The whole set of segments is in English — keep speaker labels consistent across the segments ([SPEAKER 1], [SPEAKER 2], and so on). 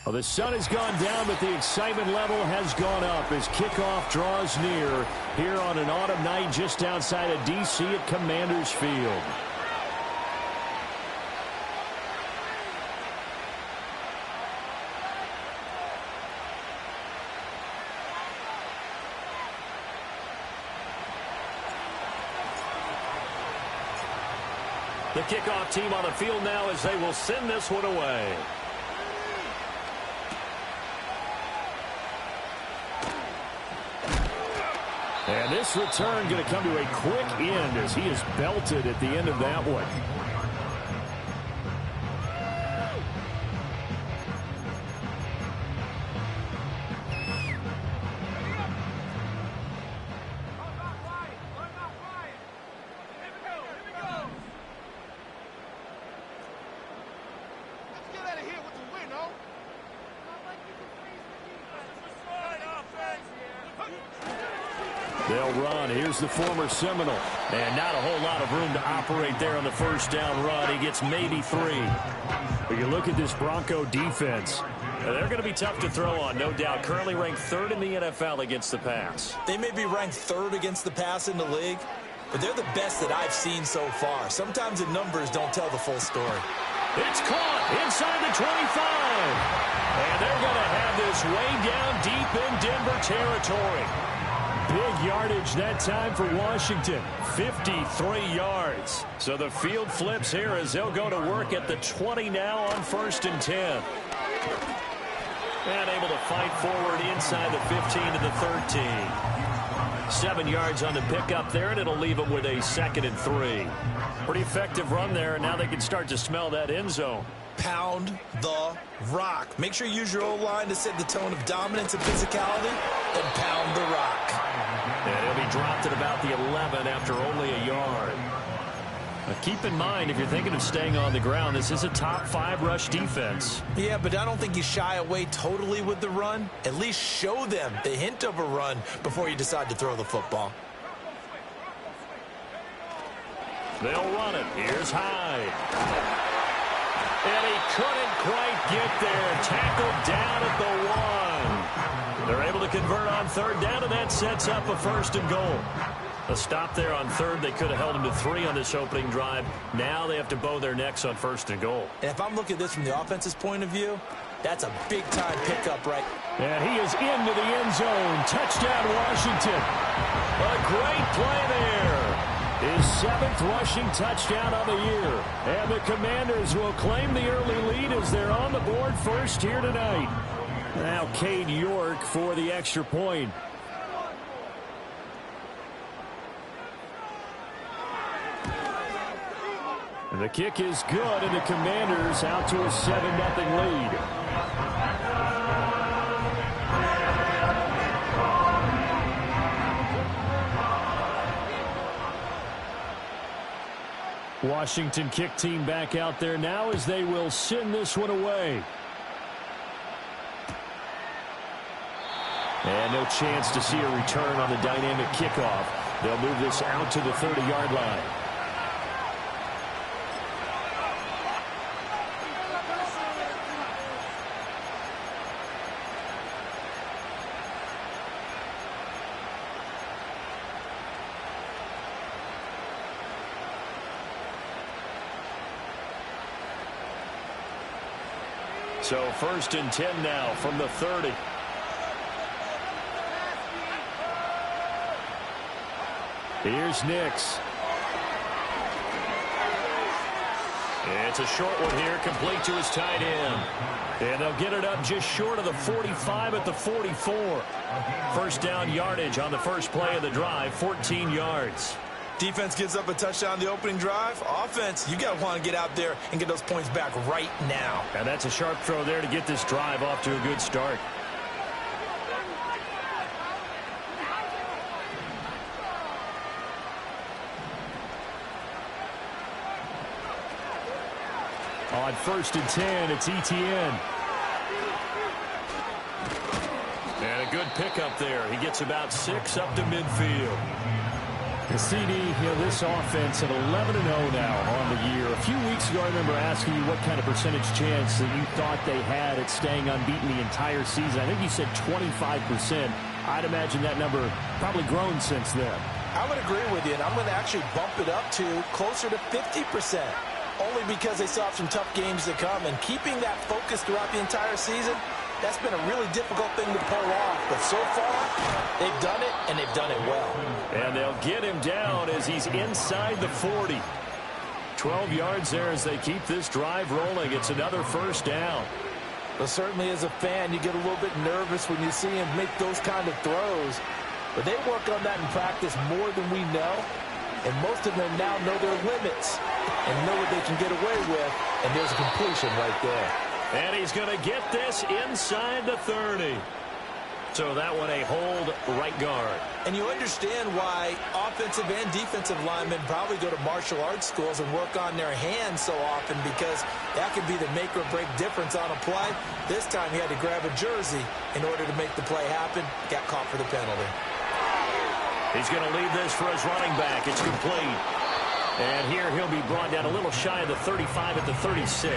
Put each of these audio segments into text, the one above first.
[SPEAKER 1] Well, the sun has gone down, but the excitement level has gone up as kickoff draws near here on an autumn night just outside of D.C. at Commanders Field. The kickoff team on the field now as they will send this one away. And this return going to come to a quick end as he is belted at the end of that one. They'll run. Here's the former Seminole. And not a whole lot of room to operate there on the first down run. He gets maybe 3. But you look at this Bronco defense. They're going to be tough to throw on, no doubt. Currently ranked 3rd in the NFL against the pass.
[SPEAKER 2] They may be ranked 3rd against the pass in the league, but they're the best that I've seen so far. Sometimes the numbers don't tell the full story.
[SPEAKER 1] It's caught inside the 25. And they're going to have this way down deep in Denver territory. Big yardage that time for Washington, 53 yards. So the field flips here as they'll go to work at the 20 now on 1st and 10. And able to fight forward inside the 15 to the 13. 7 yards on the pickup there, and it'll leave them with a 2nd and 3. Pretty effective run there, and now they can start to smell that end zone.
[SPEAKER 2] Pound the rock. Make sure you use your O-line to set the tone of dominance and physicality, and pound the rock.
[SPEAKER 1] And he'll be dropped at about the 11 after only a yard. Now keep in mind, if you're thinking of staying on the ground, this is a top 5 rush defense.
[SPEAKER 2] Yeah, but I don't think you shy away totally with the run. At least show them the hint of a run before you decide to throw the football.
[SPEAKER 1] They'll run it. Here's Hyde. And he couldn't quite get there. Tackled down at the 1. They're able to convert on 3rd down, and that sets up a 1st and goal. A stop there on 3rd. They could have held him to 3 on this opening drive. Now they have to bow their necks on 1st and goal.
[SPEAKER 2] And if I'm looking at this from the offense's point of view, that's a big-time pickup, right?
[SPEAKER 1] And he is into the end zone. Touchdown, Washington. A great play there. His 7th rushing touchdown on the year. And the Commanders will claim the early lead as they're on the board first here tonight. Now Cade York for the extra point. And the kick is good, and the Commanders out to a 7-0 lead. Washington kick team back out there now as they will send this one away. And no chance to see a return on the dynamic kickoff. They'll move this out to the 30-yard line. So 1st and 10 now from the 30. Here's Nix. It's a short one here, complete to his tight end. And they'll get it up just short of the 45 at the 44. 1st down yardage on the first play of the drive, 14 yards.
[SPEAKER 2] Defense gives up a touchdown the opening drive. Offense, you got to want to get out there and get those points back right now.
[SPEAKER 1] And that's a sharp throw there to get this drive off to a good start. On 1st and 10, it's Etienne. And a good pickup there. He gets about 6 up to midfield. CD, this offense at 11-0 now on the year. A few weeks ago, I remember asking you what kind of percentage chance that you thought they had at staying unbeaten the entire season. I think you said 25%. I'd imagine that number probably grown since then.
[SPEAKER 2] I would agree with you, and I'm going to actually bump it up to closer to 50%, only because they still have some tough games to come. And keeping that focus throughout the entire season, that's been a really difficult thing to pull off. But so far, they've done it, and they've done it well.
[SPEAKER 1] And they'll get him down as he's inside the 40. 12 yards there as they keep this drive rolling. It's another first down.
[SPEAKER 2] Well, certainly as a fan, you get a little bit nervous when you see him make those kind of throws. But they work on that in practice more than we know. And most of them now know their limits and know what they can get away with. And there's a completion right there.
[SPEAKER 1] And he's going to get this inside the 30. So that one a hold right guard.
[SPEAKER 2] And you understand why offensive and defensive linemen probably go to martial arts schools and work on their hands so often, because that could be the make or break difference on a play. This time he had to grab a jersey in order to make the play happen. Got caught for the penalty.
[SPEAKER 1] He's going to lead this for his running back. It's complete. And here he'll be brought down a little shy of the 35 at the 36.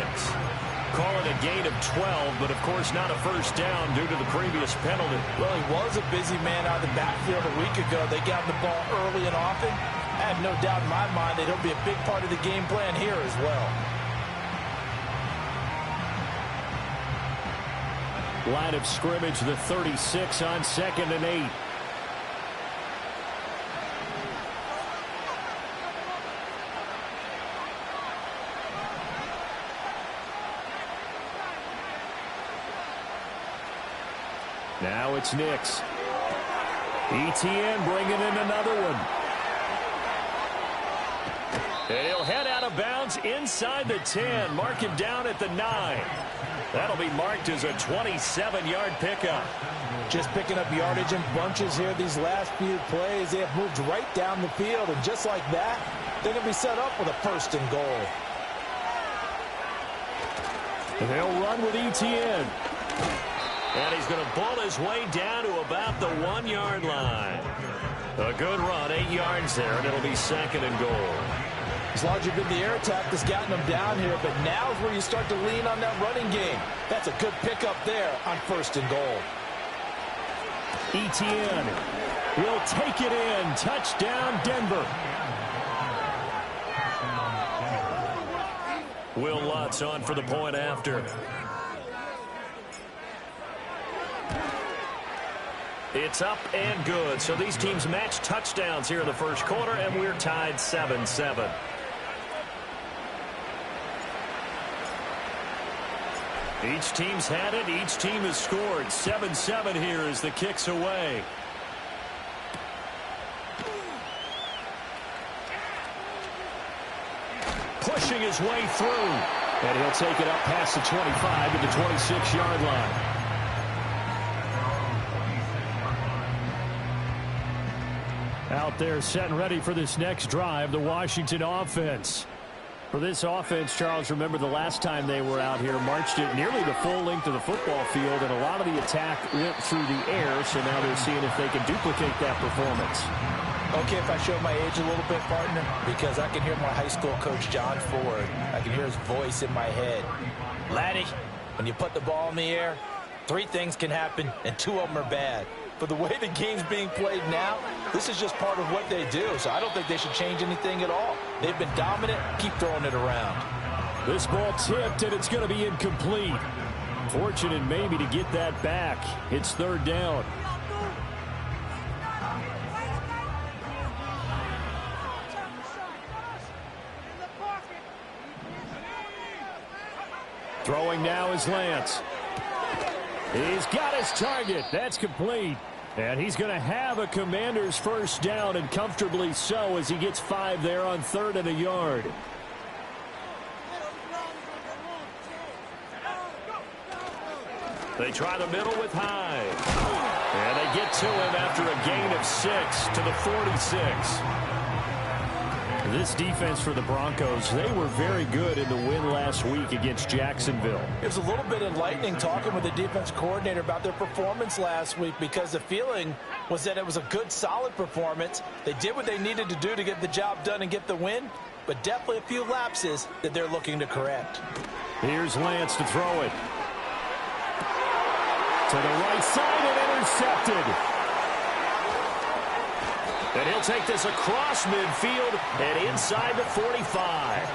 [SPEAKER 1] Call it a gain of 12, but of course not a first down due to the previous penalty.
[SPEAKER 2] Well, he was a busy man out of the backfield a week ago. They got the ball early and often. I have no doubt in my mind that he'll be a big part of the game plan here as well.
[SPEAKER 1] Line of scrimmage, the 36 on 2nd and 8. Now it's Nix. ETN bringing in another one. And he'll head out of bounds inside the 10. Mark him down at the 9. That'll be marked as a 27-yard pickup.
[SPEAKER 2] Just picking up yardage in bunches here these last few plays. They have moved right down the field, and just like that, they're going to be set up with a first and goal.
[SPEAKER 1] They'll run with ETN. And he's going to bull his way down to about the 1-yard line. A good run, 8 yards there, and it'll be 2nd and goal.
[SPEAKER 2] It's largely been the air attack that's gotten them down here, but now is where you start to lean on that running game. That's a good pickup there on 1st and goal.
[SPEAKER 1] ETN will take it in. Touchdown, Denver. Will Lutz on for the point after. It's up and good. So these teams match touchdowns here in the first quarter, and we're tied 7-7. Each team's had it. Each team has scored. 7-7 here as the kick's away. Pushing his way through. And he'll take it up past the 25 to the 26-yard line. Out there set and ready for this next drive, the Washington offense. For this offense, Charles, remember the last time they were out here, marched it nearly the full length of the football field, and a lot of the attack went through the air, so now they're seeing if they can duplicate that performance.
[SPEAKER 2] Okay, if I show my age a little bit, partner, because I can hear my high school coach, John Ford. I can hear his voice in my head. Laddie, when you put the ball in the air, 3 things can happen, and 2 of them are bad. But the way the game's being played now, this is just part of what they do. So I don't think they should change anything at all. They've been dominant. Keep throwing it around.
[SPEAKER 1] This ball tipped, and it's going to be incomplete. Fortunate maybe to get that back. It's 3rd down. Throwing now is Lance. He's got his target. That's complete. And he's going to have a Commander's first down, and comfortably so, as he gets 5 there on 3rd and a yard. They try the middle with Hyde. And they get to him after a gain of 6 to the 46. This defense for the Broncos, they were very good in the win last week against Jacksonville.
[SPEAKER 2] It was a little bit enlightening talking with the defense coordinator about their performance last week, because the feeling was that it was a good, solid performance. They did what they needed to do to get the job done and get the win, but definitely a few lapses that they're looking to correct.
[SPEAKER 1] Here's Lance to throw it. To the right side and intercepted. And he'll take this across midfield and inside the 45.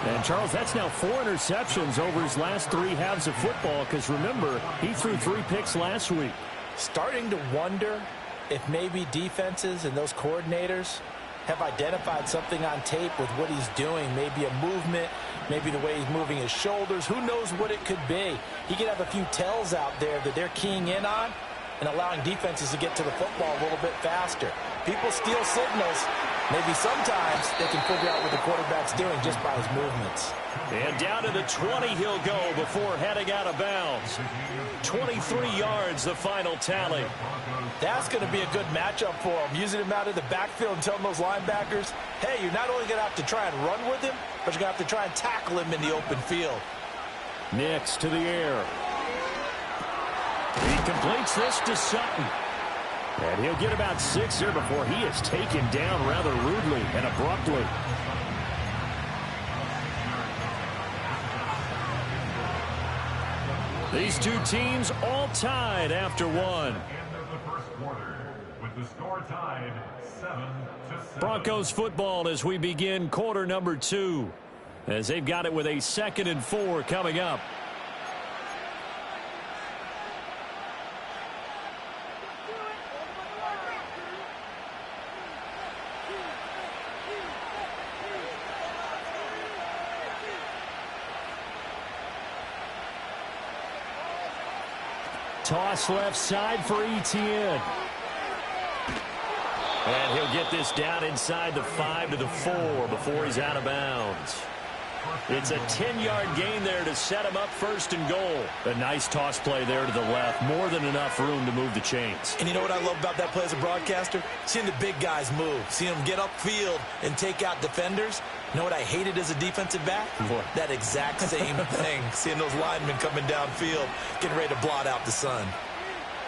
[SPEAKER 1] And, Charles, that's now 4 interceptions over his last 3 halves of football, because, remember, he threw 3 picks last week.
[SPEAKER 2] Starting to wonder if maybe defenses and those coordinators have identified something on tape with what he's doing. Maybe a movement, maybe the way he's moving his shoulders. Who knows what it could be? He could have a few tells out there that they're keying in on and allowing defenses to get to the football a little bit faster. People steal signals. Maybe sometimes they can figure out what the quarterback's doing just by his movements.
[SPEAKER 1] And down to the 20 he'll go before heading out of bounds. 23 yards, the final tally.
[SPEAKER 2] That's going to be a good matchup for him, using him out of the backfield and telling those linebackers, hey, you're not only going to have to try and run with him, but you're going to have to try and tackle him in the open field.
[SPEAKER 1] Next to the air. He completes this to Sutton. And he'll get about 6 here before he is taken down rather rudely and abruptly. These two teams all tied after one. Broncos football as we begin quarter number 2, as they've got it with a 2nd and 4 coming up. Toss left side for Etienne. And he'll get this down inside the 5 to the 4 before he's out of bounds. It's a 10-yard gain there to set him up 1st and goal. A nice toss play there to the left. More than enough room to move the chains.
[SPEAKER 2] And you know what I love about that play as a broadcaster? Seeing the big guys move. Seeing them get upfield and take out defenders. You know what I hated as a defensive back?
[SPEAKER 1] What?
[SPEAKER 2] That exact same thing. Seeing those linemen coming downfield, getting ready to blot out the sun.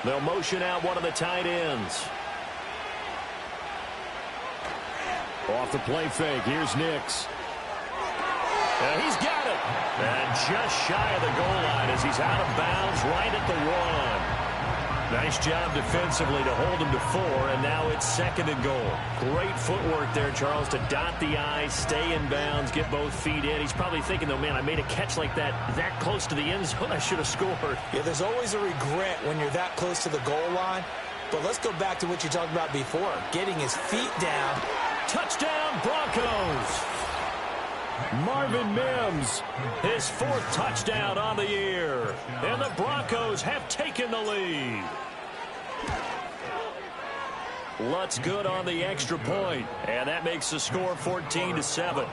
[SPEAKER 1] They'll motion out one of the tight ends. Off the play fake. Here's Nix. And he's got it. And just shy of the goal line as he's out of bounds right at the 1. Nice job defensively to hold him to 4, and now it's 2nd and goal. Great footwork there, Charles, to dot the I, stay in bounds, get both feet in. He's probably thinking, though, man, I made a catch like that close to the end zone. I should have scored.
[SPEAKER 2] Yeah, there's always a regret when you're that close to the goal line. But let's go back to what you talked about before, getting his feet down.
[SPEAKER 1] Touchdown, Broncos. Marvin Mims, his 4th touchdown on the year. And the Broncos have taken the lead. Lutz good on the extra point, and that makes the score 14-7.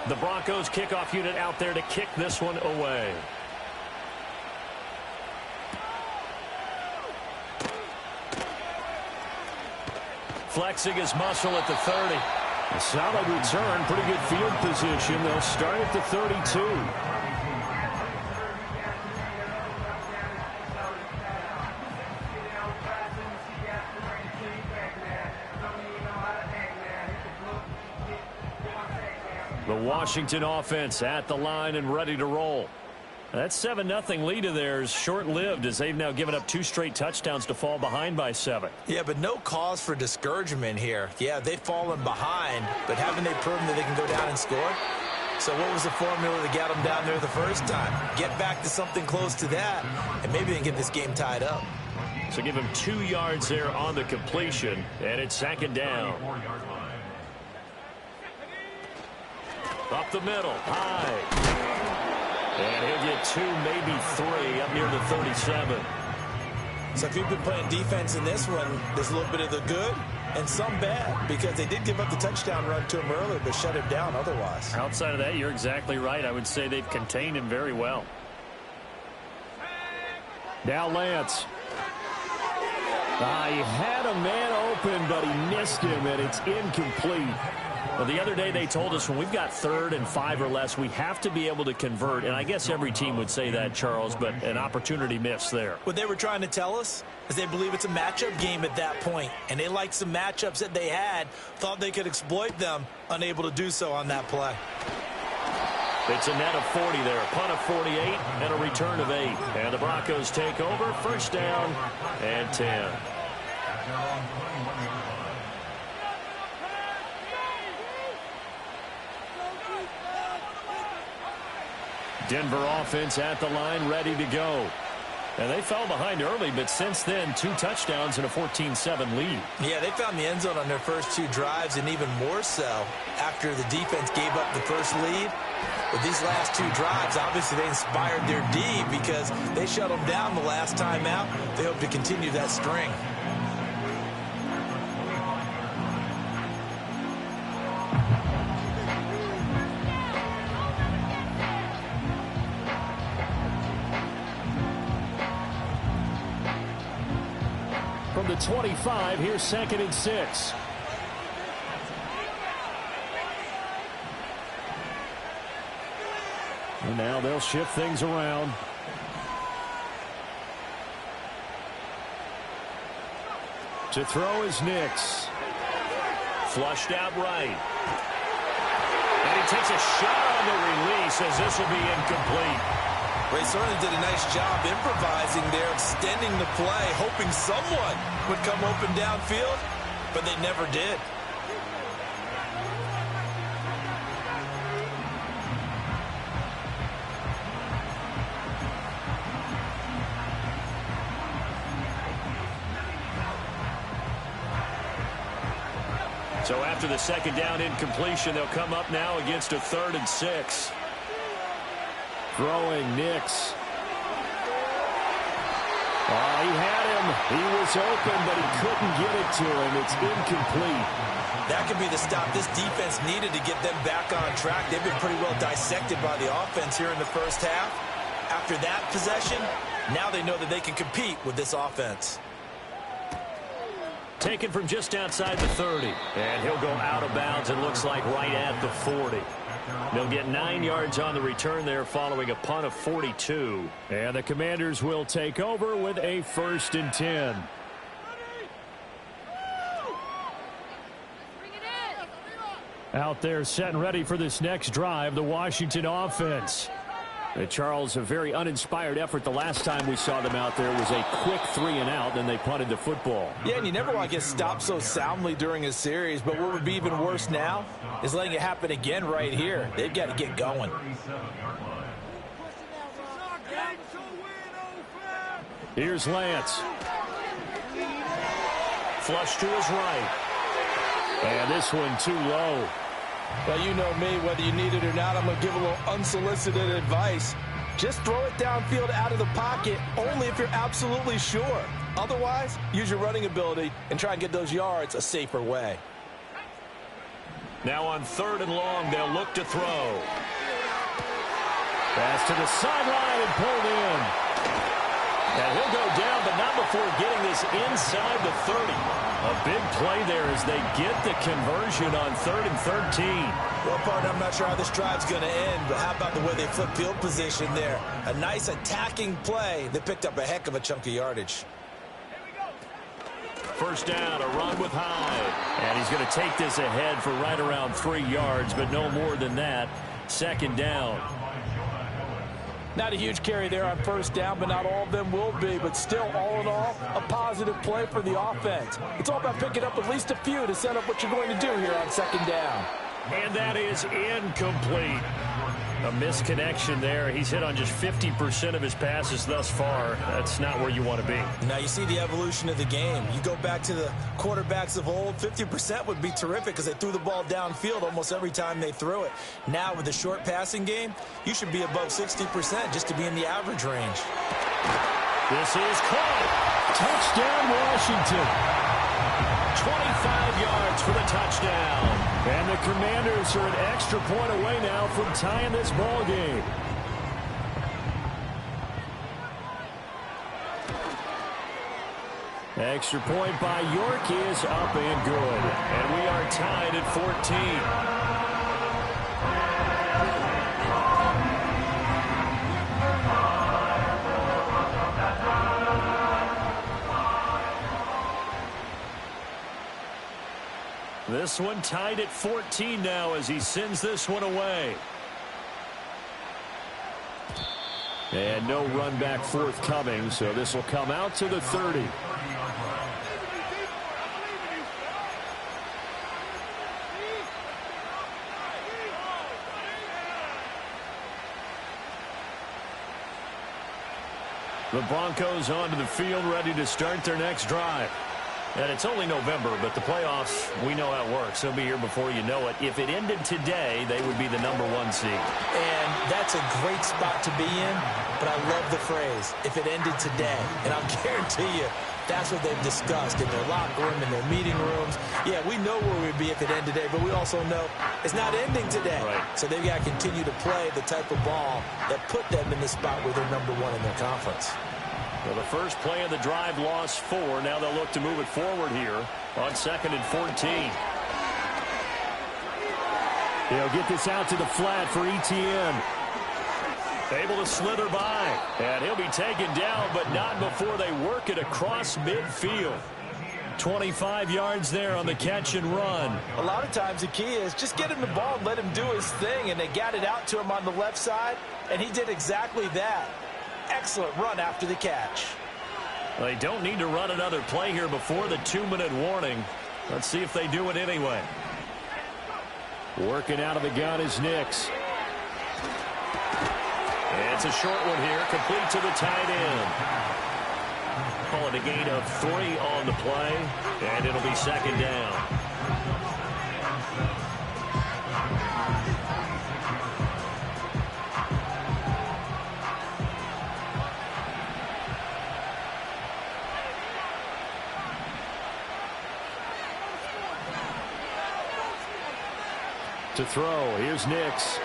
[SPEAKER 1] The Broncos kickoff unit out there to kick this one away. Flexing his muscle at the 30. A solid return, pretty good field position. They'll start at the 32. The Washington offense at the line and ready to roll. That 7-0 lead of theirs short-lived, as they've now given up 2 straight touchdowns to fall behind by 7.
[SPEAKER 2] Yeah, but no cause for discouragement here. Yeah, they've fallen behind, but haven't they proven that they can go down and score? So what was the formula that got them down there the first time? Get back to something close to that, and maybe they can get this game tied up.
[SPEAKER 1] So give him 2 yards there on the completion, and it's 2nd down. Up the middle, high. And he'll get 2, maybe 3, up near the 37.
[SPEAKER 2] So if you've been playing defense in this one, there's a little bit of the good and some bad, because they did give up the touchdown run to him earlier, but shut him down otherwise.
[SPEAKER 1] Outside of that, you're exactly right. I would say they've contained him very well. Now Lance. He had a man open, but he missed him, and it's incomplete. Well, the other day they told us when we've got 3rd and 5 or less, we have to be able to convert. And I guess every team would say that, Charles, but an opportunity missed there.
[SPEAKER 2] What they were trying to tell us is they believe it's a matchup game at that point. And they liked some matchups that they had, thought they could exploit them, unable to do so on that play.
[SPEAKER 1] It's a net of 40 there, a punt of 48 and a return of 8. And the Broncos take over, first down and 10. Denver offense at the line, ready to go. And they fell behind early, but since then, 2 touchdowns and a 14-7 lead.
[SPEAKER 2] Yeah, they found the end zone on their first 2 drives, and even more so after the defense gave up the first lead. With these last 2 drives, obviously they inspired their D because they shut them down the last time out. They hope to continue that string.
[SPEAKER 1] From the 25, here's 2nd and 6. And now they'll shift things around. To throw is Nix. Flushed out right. And he takes a shot on the release as this will be incomplete.
[SPEAKER 2] They certainly did a nice job improvising there, extending the play, hoping someone would come open downfield, but they never did.
[SPEAKER 1] So after the 2nd down incompletion, they'll come up now against a 3rd and 6. Throwing Nix. He had him. He was open, but he couldn't get it to him. It's incomplete.
[SPEAKER 2] That could be the stop this defense needed to get them back on track. They've been pretty well dissected by the offense here in the first half. After that possession, now they know that they can compete with this offense.
[SPEAKER 1] Taken from just outside the 30. And he'll go out of bounds, it looks like, right at the 40. They'll get 9 yards on the return there following a punt of 42. And the Commanders will take over with a 1st and 10. Out there set and ready for this next drive, the Washington offense. Charles, a very uninspired effort the last time we saw them out there was a quick 3-and-out, then they punted the football.
[SPEAKER 2] Yeah, and you never want to get stopped so soundly during a series, but what would be even worse now is letting it happen again right here. They've got to get going.
[SPEAKER 1] Here's Lance. Flush to his right. And this one too low.
[SPEAKER 2] Well, you know me, whether you need it or not, I'm going to give a little unsolicited advice. Just throw it downfield out of the pocket, only if you're absolutely sure. Otherwise, use your running ability and try and get those yards a safer way.
[SPEAKER 1] Now on 3rd and long, they'll look to throw. Pass to the sideline and pulled in. And he'll go down, but not before getting this inside the 30. A big play there as they get the conversion on 3rd and 13.
[SPEAKER 2] Well, partner, I'm not sure how this drive's going to end, but how about the way they flip field position there? A nice attacking play that picked up a heck of a chunk of yardage.
[SPEAKER 1] First down, a run with Hyde. And he's going to take this ahead for right around 3 yards, but no more than that. 2nd down.
[SPEAKER 2] Not a huge carry there on first down, but not all of them will be. But still, all in all, a positive play for the offense. It's all about picking up at least a few to set up what you're going to do here on 2nd down.
[SPEAKER 1] And that is incomplete. A misconnection there. He's hit on just 50% of his passes thus far. That's not where you want to be.
[SPEAKER 2] Now you see the evolution of the game. You go back to the quarterbacks of old, 50% would be terrific because they threw the ball downfield almost every time they threw it. Now with the short passing game, you should be above 60% just to be in the average range.
[SPEAKER 1] This is caught. Touchdown, Washington. 25 yards for the touchdown. And the Commanders are an extra point away now from tying this ball game. Extra point by York is up and good. And we are tied at 14. This one tied at 14 now as he sends this one away. And no run back forthcoming, so this will come out to the 30. The Broncos onto the field, ready to start their next drive. And it's only November, but the playoffs, we know how it works. They'll be here before you know it. If it ended today, they would be the #1 seed.
[SPEAKER 2] And that's a great spot to be in, but I love the phrase, if it ended today. And I'll guarantee you, that's what they've discussed in their locker room, in their meeting rooms. Yeah, we know where we'd be if it ended today, but we also know it's not ending today.
[SPEAKER 1] Right.
[SPEAKER 2] So they've got to continue to play the type of ball that put them in the spot where they're #1 in their conference.
[SPEAKER 1] Well, the first play of the drive lost 4. Now they'll look to move it forward here on 2nd and 14. He'll get this out to the flat for ETN. Able to slither by. And he'll be taken down, but not before they work it across midfield. 25 yards there on the catch and run.
[SPEAKER 2] A lot of times the key is just get him the ball and let him do his thing, and they got it out to him on the left side, and he did exactly that. Excellent run after the catch.
[SPEAKER 1] They don't need to run another play here before the 2-minute warning. Let's see if they do it anyway. Working out of the gun is Nix. And it's a short one here, complete to the tight end. Call it a gain of 3 on the play, and it'll be 2nd down. To throw, here's Nix.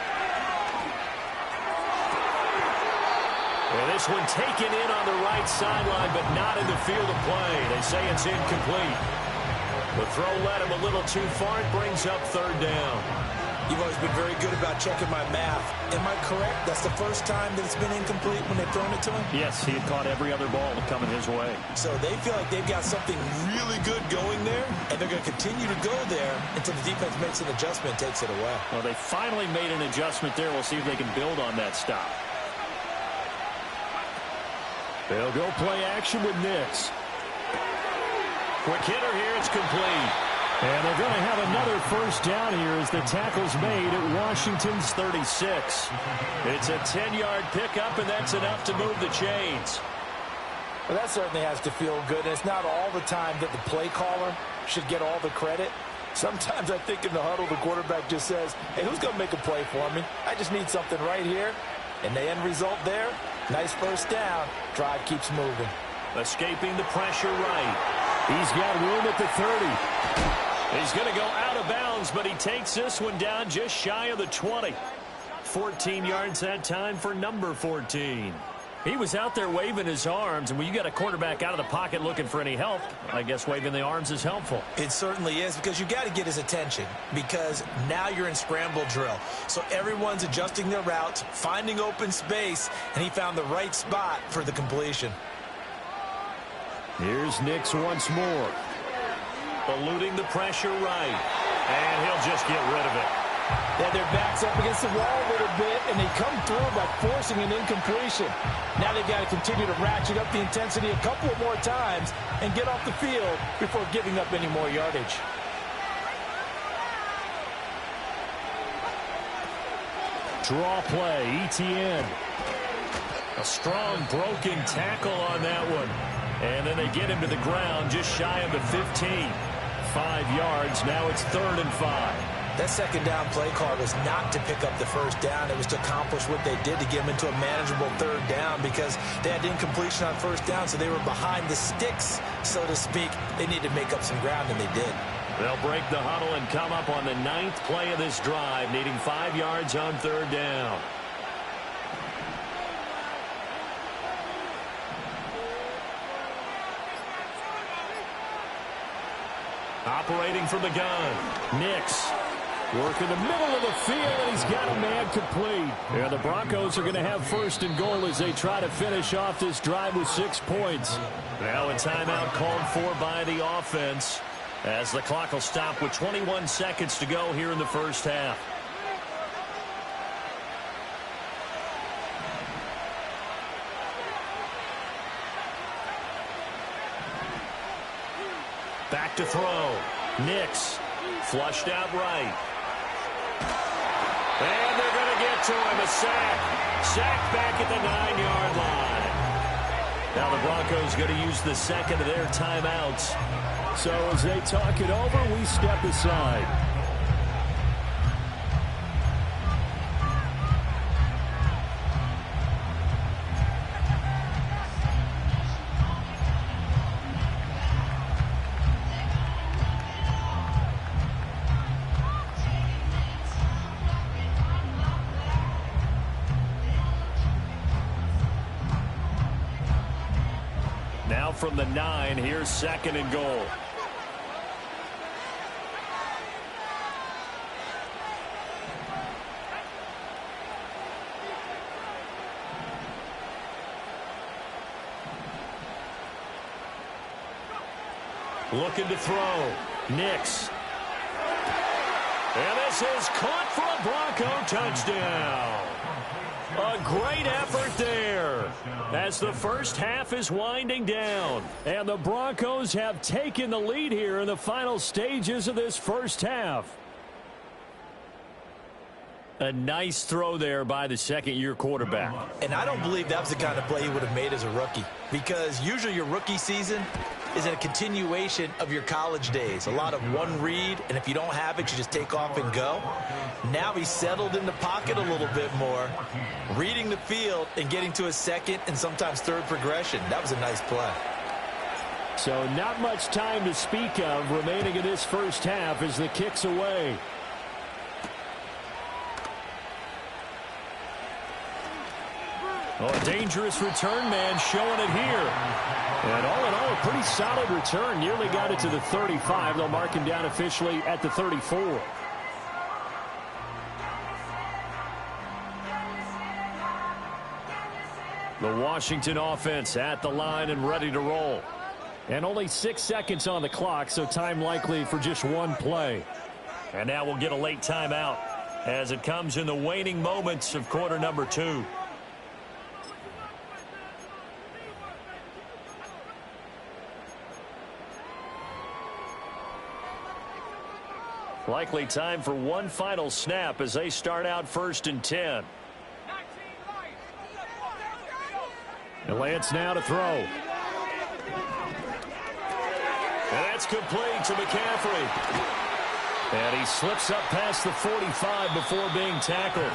[SPEAKER 1] And this one taken in on the right sideline, but not in the field of play. They say it's incomplete. The throw led him a little too far. It brings up 3rd down.
[SPEAKER 2] You've always been very good about checking my math. Am I correct? That's the first time that it's been incomplete when they've thrown it to him?
[SPEAKER 1] Yes, he had caught every other ball coming his way.
[SPEAKER 2] So they feel like they've got something really good going there, and they're going to continue to go there until the defense makes an adjustment and takes it away.
[SPEAKER 1] Well, they finally made an adjustment there. We'll see if they can build on that stop. They'll go play action with Nix. Quick hitter here. It's complete. And they're going to have another first down here as the tackle's made at Washington's 36. It's a 10-yard pickup, and that's enough to move the chains.
[SPEAKER 2] Well, that certainly has to feel good. And it's not all the time that the play caller should get all the credit. Sometimes I think in the huddle, the quarterback just says, hey, who's going to make a play for me? I just need something right here. And the end result there, nice first down. Drive keeps moving.
[SPEAKER 1] Escaping the pressure right. He's got room at the 30. He's going to go out of bounds, but he takes this one down just shy of the 20. 14 yards that time for number 14. He was out there waving his arms, and when you got a quarterback out of the pocket looking for any help, I guess waving the arms is helpful.
[SPEAKER 2] It certainly is, because you got to get his attention, because now you're in scramble drill. So everyone's adjusting their routes, finding open space, and he found the right spot for the completion.
[SPEAKER 1] Here's Nix once more. Eluding the pressure right. And he'll just get rid of it.
[SPEAKER 2] Yeah, their back's up against the wall a little bit, and they come through by forcing an incompletion. Now they've got to continue to ratchet up the intensity a couple more times and get off the field before giving up any more yardage.
[SPEAKER 1] Draw play, ETN. A strong broken tackle on that one. And then they get him to the ground just shy of the 15. 5 yards. Now it's 3rd and 5.
[SPEAKER 2] That second down play call was not to pick up the first down. It was to accomplish what they did to get them into a manageable 3rd down, because they had incompletion on first down, so they were behind the sticks, so to speak. They needed to make up some ground, and they did.
[SPEAKER 1] They'll break the huddle and come up on the 9th play of this drive, needing 5 yards on 3rd down. Operating from the gun. Nix.
[SPEAKER 3] Work in the middle of the field, and he's got a man complete. Yeah, the Broncos are going to have first and goal as they try to finish off this drive with 6 points.
[SPEAKER 1] Now a timeout called for by the offense as the clock will stop with 21 seconds to go here in the first half. Back to throw. Nix. Flushed out right. And they're going to get to him. A sack. Sack back at the 9-yard line. Now the Broncos going to use the second of their timeouts.
[SPEAKER 3] So as they talk it over, we step aside.
[SPEAKER 1] Now from the 9, here's second and goal. Looking to throw. Nix. And this is caught for a Bronco touchdown. A great effort there as the first half is winding down.
[SPEAKER 3] And the Broncos have taken the lead here in the final stages of this first half.
[SPEAKER 1] A nice throw there by the second-year quarterback.
[SPEAKER 2] And I don't believe that was the kind of play he would have made as a rookie, because usually your rookie season is a continuation of your college days. A lot of one read, and if you don't have it, you just take off and go. Now he's settled in the pocket a little bit more, reading the field and getting to a second and sometimes third progression. That was a nice play.
[SPEAKER 3] So not much time to speak of remaining in this first half as the kick's away.
[SPEAKER 1] Oh, a dangerous return man showing it here.
[SPEAKER 3] And all in all, a pretty solid return. Nearly got it to the 35. They'll mark him down officially at the 34.
[SPEAKER 1] The Washington offense at the line and ready to roll.
[SPEAKER 3] And only 6 seconds on the clock, so time likely for just one play.
[SPEAKER 1] And now we'll get a late timeout as it comes in the waning moments of quarter number 2. Likely time for one final snap as they start out 1st and 10.
[SPEAKER 3] And Lance now to throw.
[SPEAKER 1] And that's complete to McCaffrey. And he slips up past the 45 before being tackled.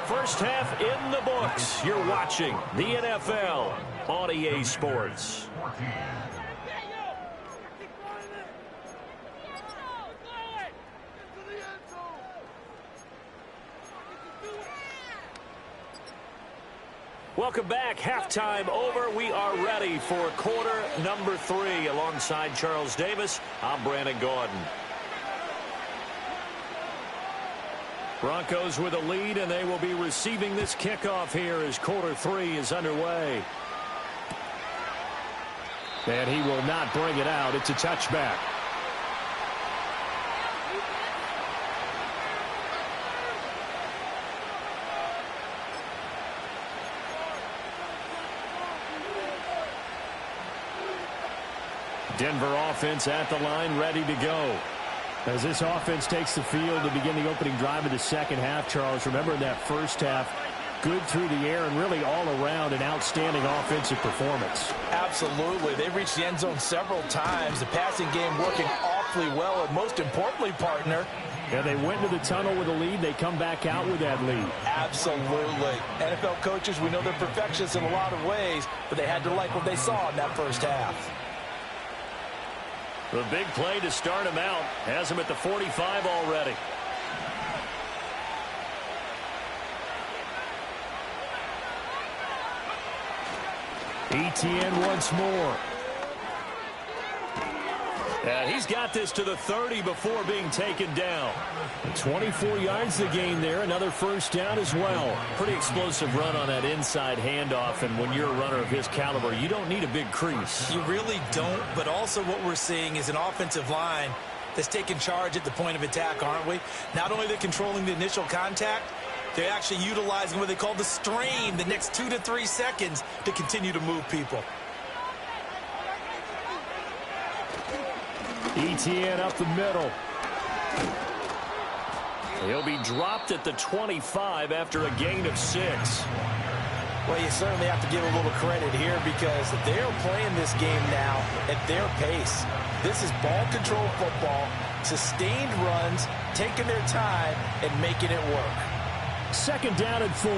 [SPEAKER 1] First half in the books. You're watching the NFL on EA Sports. Welcome back. Halftime over. We are ready for quarter number 3. Alongside Charles Davis, I'm Brandon Gordon. Broncos with a lead, and they will be receiving this kickoff here as quarter 3 is underway.
[SPEAKER 3] And he will not bring it out. It's a touchback.
[SPEAKER 1] Denver offense at the line, ready to go.
[SPEAKER 3] As this offense takes the field to begin the opening drive of the second half, Charles, remember in that first half, good through the air and really all around an outstanding offensive performance.
[SPEAKER 2] Absolutely. They reached the end zone several times. The passing game working awfully well, and most importantly, partner,
[SPEAKER 3] yeah, they went to the tunnel with a lead. They come back out with that lead.
[SPEAKER 2] Absolutely. NFL coaches, we know they're perfectionists in a lot of ways, but they had to like what they saw in that first half.
[SPEAKER 1] The big play to start him out has him at the 45 already.
[SPEAKER 3] ETN once more.
[SPEAKER 1] And he's got this to the 30 before being taken down.
[SPEAKER 3] 24 yards the gain there. Another first down as well.
[SPEAKER 1] Pretty explosive run on that inside handoff, and when you're a runner of his caliber, you don't need a big crease.
[SPEAKER 2] You really don't, but also what we're seeing is an offensive line that's taking charge at the point of attack, aren't we? Not only are they controlling the initial contact, they're actually utilizing what they call the strain, the next 2 to 3 seconds, to continue to move people.
[SPEAKER 3] ETN up the middle.
[SPEAKER 1] He'll be dropped at the 25 after a gain of 6.
[SPEAKER 2] Well, you certainly have to give a little credit here because they're playing this game now at their pace. This is ball control football, sustained runs, taking their time, and making it work.
[SPEAKER 3] Second down and 4.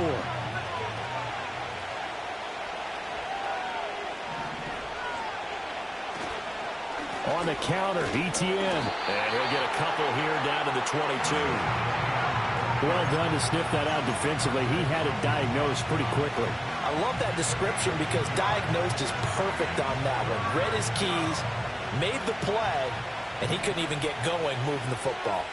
[SPEAKER 3] On the counter, ETN.
[SPEAKER 1] And he'll get a couple here down to the 22.
[SPEAKER 3] Well done to sniff that out defensively. He had it diagnosed pretty quickly.
[SPEAKER 2] I love that description because diagnosed is perfect on that one. Read his keys, made the play, and he couldn't even get going moving the football.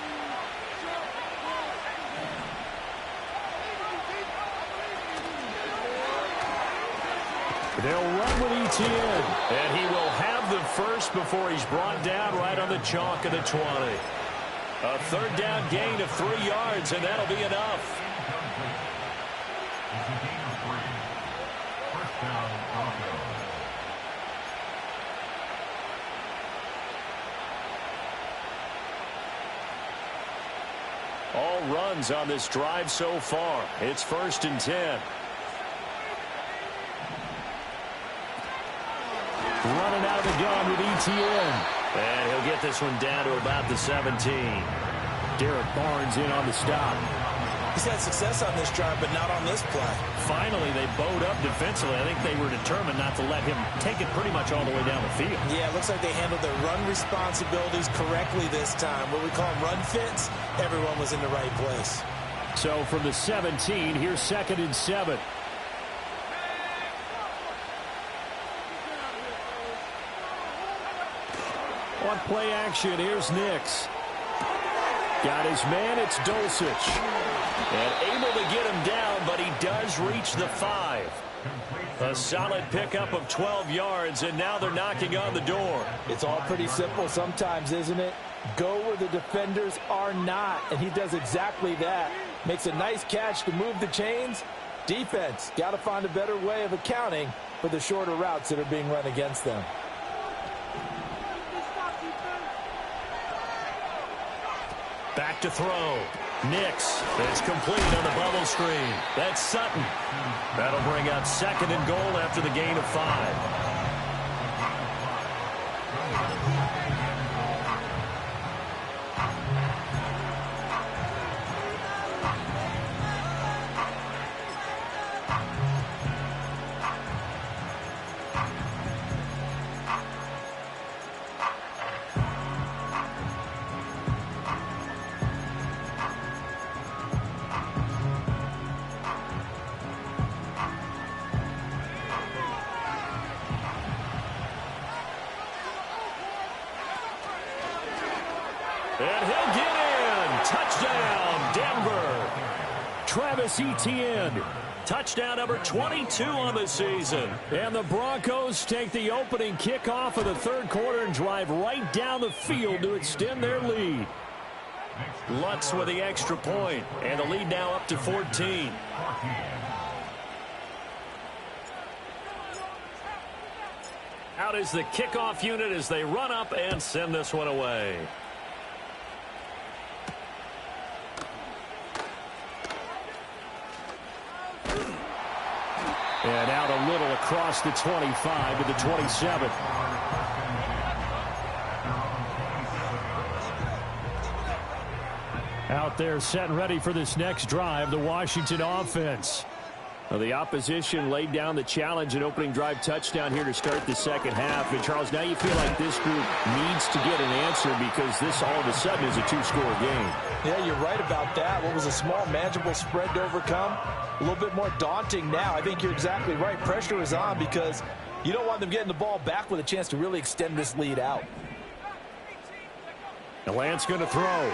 [SPEAKER 3] They'll run with ETN.
[SPEAKER 1] And he will have the first before he's brought down right on the chalk of the 20. A third down gain of 3 yards, and that'll be enough. All runs on this drive so far. It's 1st and 10.
[SPEAKER 3] Running out of the gun with ETN.
[SPEAKER 1] And he'll get this one down to about the 17.
[SPEAKER 3] Derek Barnes in on the stop.
[SPEAKER 2] He's had success on this drive, but not on this play.
[SPEAKER 1] Finally, they bowed up defensively. I think they were determined not to let him take it pretty much all the way down the field.
[SPEAKER 2] Yeah, it looks like they handled their run responsibilities correctly this time. What we call them run fits, everyone was in the right place.
[SPEAKER 3] So from the 17, here's 2nd and 7. On play action, here's Nix. Got his man, it's Dulcich.
[SPEAKER 1] And able to get him down, but he does reach the 5. A solid pickup of 12 yards, and now they're knocking on the door.
[SPEAKER 2] It's all pretty simple sometimes, isn't it? Go where the defenders are not, and he does exactly that. Makes a nice catch to move the chains. Defense, got to find a better way of accounting for the shorter routes that are being run against them.
[SPEAKER 1] Back to throw. Nix. It's complete on the bubble screen. That's Sutton. That'll bring up 2nd and goal after the gain of 5. And he'll get in. Touchdown, Denver.
[SPEAKER 3] Travis Etienne.
[SPEAKER 1] Touchdown number 22 on the season.
[SPEAKER 3] And the Broncos take the opening kickoff of the 3rd quarter and drive right down the field to extend their lead.
[SPEAKER 1] Lutz with the extra point, and the lead now up to 14. Out is the kickoff unit as they run up and send this one away.
[SPEAKER 3] And out a little across the 25 to the 27. Out there set and ready for this next drive, the Washington offense. Well, the opposition laid down the challenge and opening drive touchdown here to start the second half. And, Charles, now you feel like this group needs to get an answer because this all of a sudden is a 2-score game.
[SPEAKER 2] Yeah, you're right about that. What was a small, manageable spread to overcome, a little bit more daunting now. I think you're exactly right. Pressure is on because you don't want them getting the ball back with a chance to really extend this lead out.
[SPEAKER 3] And Lance going to throw.
[SPEAKER 1] Out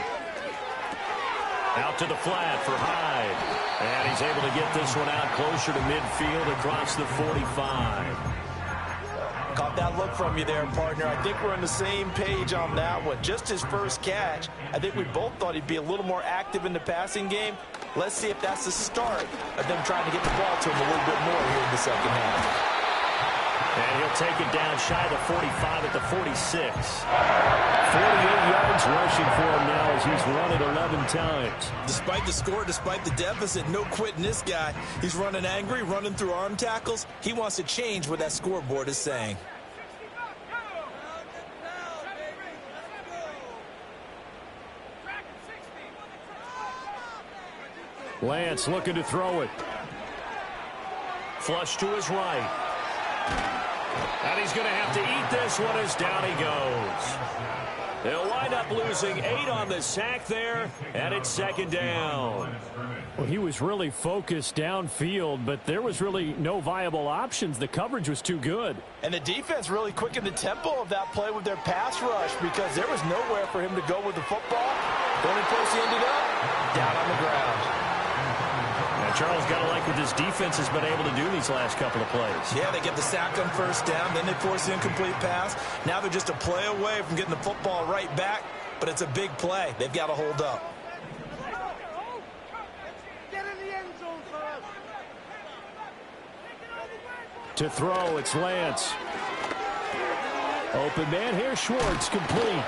[SPEAKER 1] to the flat for Hyde. And he's able to get this one out closer to midfield across the 45.
[SPEAKER 2] Caught that look from you there, partner. I think we're on the same page on that one. Just his first catch. I think we both thought he'd be a little more active in the passing game. Let's see if that's the start of them trying to get the ball to him a little bit more here in the second half.
[SPEAKER 1] And he'll take it down shy of the 45 at the 46.
[SPEAKER 3] 48 yards rushing for him now as he's run it 11 times.
[SPEAKER 2] Despite the score, despite the deficit, no quitting this guy. He's running angry, running through arm tackles. He wants to change what that scoreboard is saying.
[SPEAKER 3] Lance looking to throw it.
[SPEAKER 1] Flush to his right. And he's going to have to eat this one as down he goes. They'll wind up losing 8 on the sack there, and it's second down.
[SPEAKER 3] Well, he was really focused downfield, but there was really no viable options. The coverage was too good.
[SPEAKER 2] And the defense really quickened the tempo of that play with their pass rush because there was nowhere for him to go with the football. The only place he ended up, down on the ground.
[SPEAKER 1] Charles, got to like what this defense has been able to do these last couple of plays.
[SPEAKER 2] Yeah, they get the sack on first down, then they force the incomplete pass. Now they're just a play away from getting the football right back, but it's a big play. They've got to hold up.
[SPEAKER 3] To throw, it's Lance. Open man here, Schwartz, complete.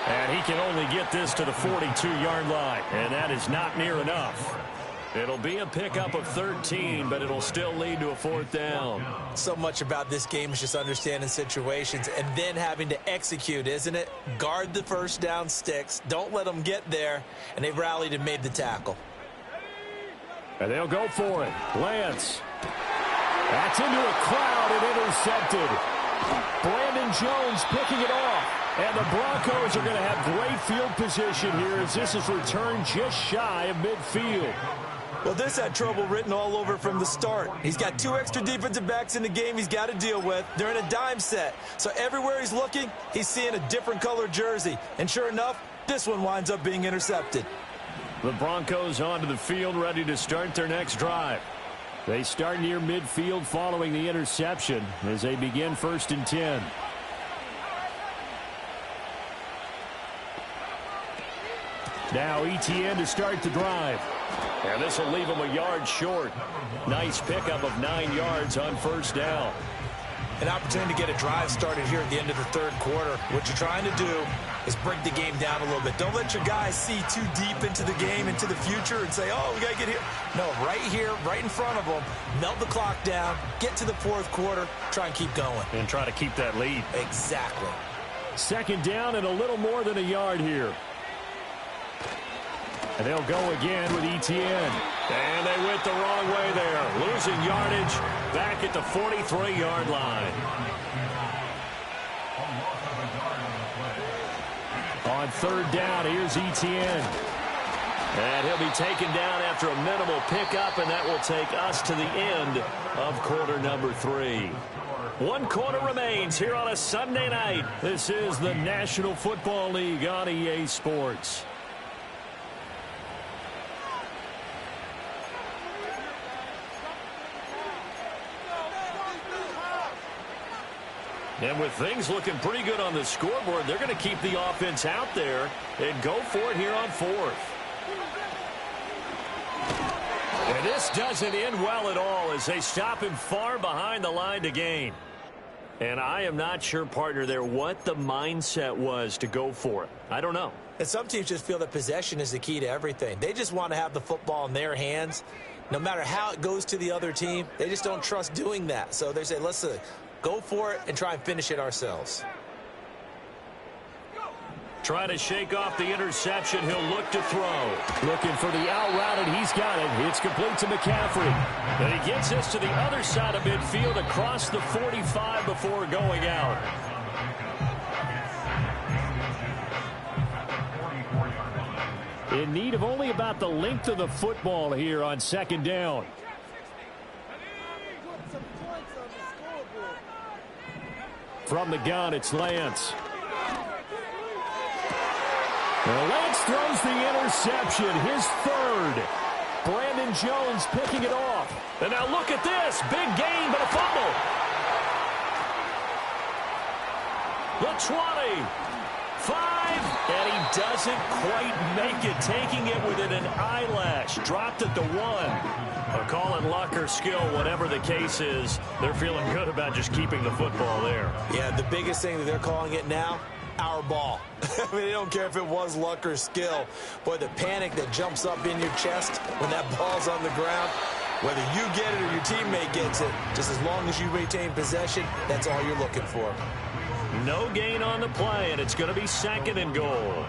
[SPEAKER 1] And he can only get this to the 42-yard line, and that is not near enough. It'll be a pickup of 13, but it'll still lead to a fourth down.
[SPEAKER 2] So much about this game is just understanding situations and then having to execute, isn't it? Guard the first down sticks. Don't let them get there. And they rallied and made the tackle.
[SPEAKER 3] And they'll go for it. Lance. That's into a crowd and intercepted. Brandon Jones picking it off. And the Broncos are going to have great field position here as this is returned just shy of midfield.
[SPEAKER 2] Well, this had trouble written all over from the start. He's got 2 extra defensive backs in the game he's got to deal with. They're in a dime set. So everywhere he's looking, he's seeing a different color jersey. And sure enough, this one winds up being intercepted.
[SPEAKER 3] The Broncos onto the field ready to start their next drive. They start near midfield following the interception as they begin 1st and 10. Now ETN to start the drive.
[SPEAKER 1] And this will leave him a yard short. Nice pickup of 9 yards on first down.
[SPEAKER 2] An opportunity to get a drive started here at the end of the third quarter. What you're trying to do is break the game down a little bit. Don't let your guys see too deep into the game, into the future, and say, oh, we got to get here. No, right here, right in front of them, melt the clock down, get to the fourth quarter, try and keep going.
[SPEAKER 1] And try to keep that lead.
[SPEAKER 2] Exactly.
[SPEAKER 3] Second down and a little more than a yard here. And they'll go again with ETN.
[SPEAKER 1] And they went the wrong way there. Losing yardage back at the 43-yard line.
[SPEAKER 3] On third down, here's ETN.
[SPEAKER 1] And he'll be taken down after a minimal pickup, and that will take us to the end of quarter number 3. 1 quarter remains here on a Sunday night.
[SPEAKER 3] This is the National Football League on EA Sports.
[SPEAKER 1] And with things looking pretty good on the scoreboard, they're going to keep the offense out there and go for it here on 4th. And this doesn't end well at all as they stop him far behind the line to gain. And I am not sure, partner, there what the mindset was to go for it. I don't know.
[SPEAKER 2] And some teams just feel that possession is the key to everything. They just want to have the football in their hands. No matter how it goes to the other team, they just don't trust doing that. So they say, let's go for it and try and finish it ourselves.
[SPEAKER 1] Trying to shake off the interception. He'll look to throw.
[SPEAKER 3] Looking for the out route, and he's got it. It's complete to McCaffrey.
[SPEAKER 1] And he gets this to the other side of midfield across the 45 before going out.
[SPEAKER 3] In need of only about the length of the football here on second down. From the gun, it's Lance. Lance throws the interception, his third. Brandon Jones picking it off. And now look at this. Big gain, but a fumble. The 20. 5. And he doesn't quite make it. Taking it within an eyelash. Dropped at the 1. I'll call it luck or skill, whatever the case is. They're feeling good about just keeping the football there.
[SPEAKER 2] Yeah, the biggest thing that they're calling it now, our ball. I mean, they don't care if it was luck or skill. Boy, the panic that jumps up in your chest when that ball's on the ground, whether you get it or your teammate gets it, just as long as you retain possession, that's all you're looking for.
[SPEAKER 3] No gain on the play, and it's going to be 2nd and goal.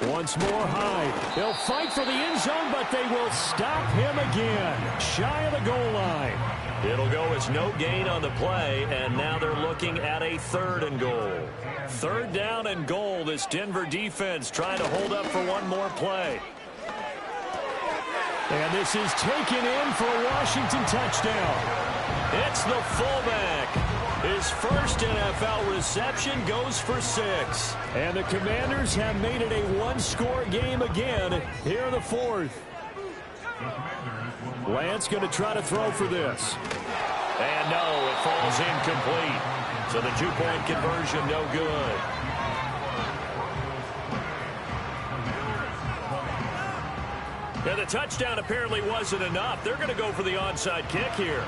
[SPEAKER 3] Once more Hyde. They'll fight for the end zone, but they will stop him again. Shy of the goal line. It'll go as no gain on the play, and now they're looking at a 3rd and goal. 3rd down and goal. This Denver defense trying to hold up for one more play. And this is taken in for a Washington touchdown. It's the fullback. His first NFL reception goes for 6. And the Commanders have made it a one-score game again here in the 4th. Lance going to try to throw for this. And no, it falls incomplete. So the 2-point conversion no good. And the touchdown apparently wasn't enough. They're going to go for the onside kick here.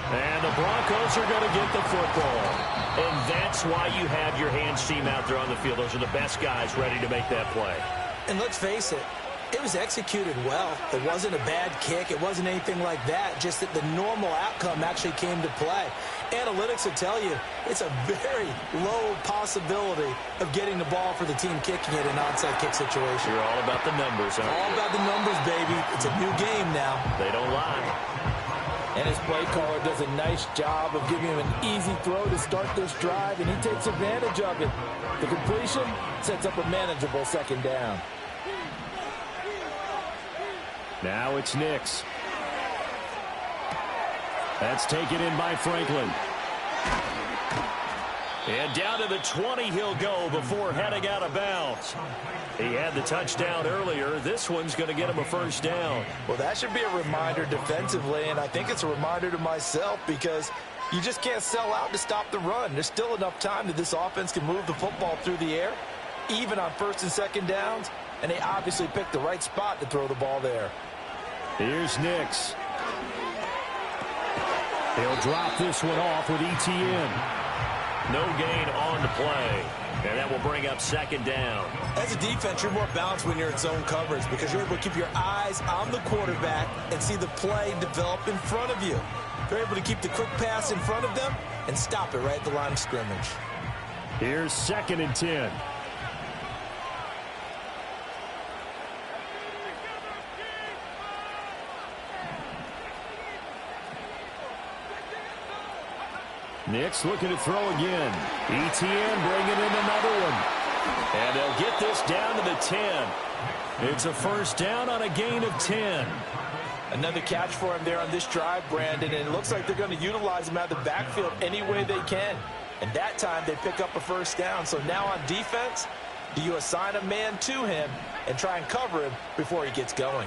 [SPEAKER 3] And the Broncos are going to get the football. And that's why you have your hands team out there on the field. Those are the best guys ready to make that play.
[SPEAKER 2] And let's face it, it was executed well. It wasn't a bad kick. It wasn't anything like that. Just that the normal outcome actually came to play. Analytics will tell you it's a very low possibility of getting the ball for the team kicking it in an onside kick situation.
[SPEAKER 3] You're all about the numbers, aren't you?
[SPEAKER 2] All about the numbers, baby. It's a new game now.
[SPEAKER 3] They don't lie.
[SPEAKER 2] And his play caller does a nice job of giving him an easy throw to start this drive, and he takes advantage of it. The completion sets up a manageable 2nd down.
[SPEAKER 3] Now it's Nix. That's taken in by Franklin. And down to the 20 he'll go before heading out of bounds. He had the touchdown earlier. This one's going to get him a 1st down.
[SPEAKER 2] Well, that should be a reminder defensively, and I think it's a reminder to myself because you just can't sell out to stop the run. There's still enough time that this offense can move the football through the air, even on 1st and 2nd downs, and they obviously picked the right spot to throw the ball there.
[SPEAKER 3] Here's Nix. He'll drop this one off with ETN. No gain on the play. And that will bring up 2nd down.
[SPEAKER 2] As a defense, you're more balanced when you're in zone coverage because you're able to keep your eyes on the quarterback and see the play develop in front of you. You're able to keep the quick pass in front of them and stop it right at the line of scrimmage.
[SPEAKER 3] Here's 2nd and 10. Nix looking to throw again. ETN bringing in another one. And they'll get this down to the 10. It's a 1st down on a gain of 10.
[SPEAKER 2] Another catch for him there on this drive, Brandon, and it looks like they're going to utilize him out of the backfield any way they can. And that time they pick up a 1st down. So now on defense, do you assign a man to him and try and cover him before he gets going?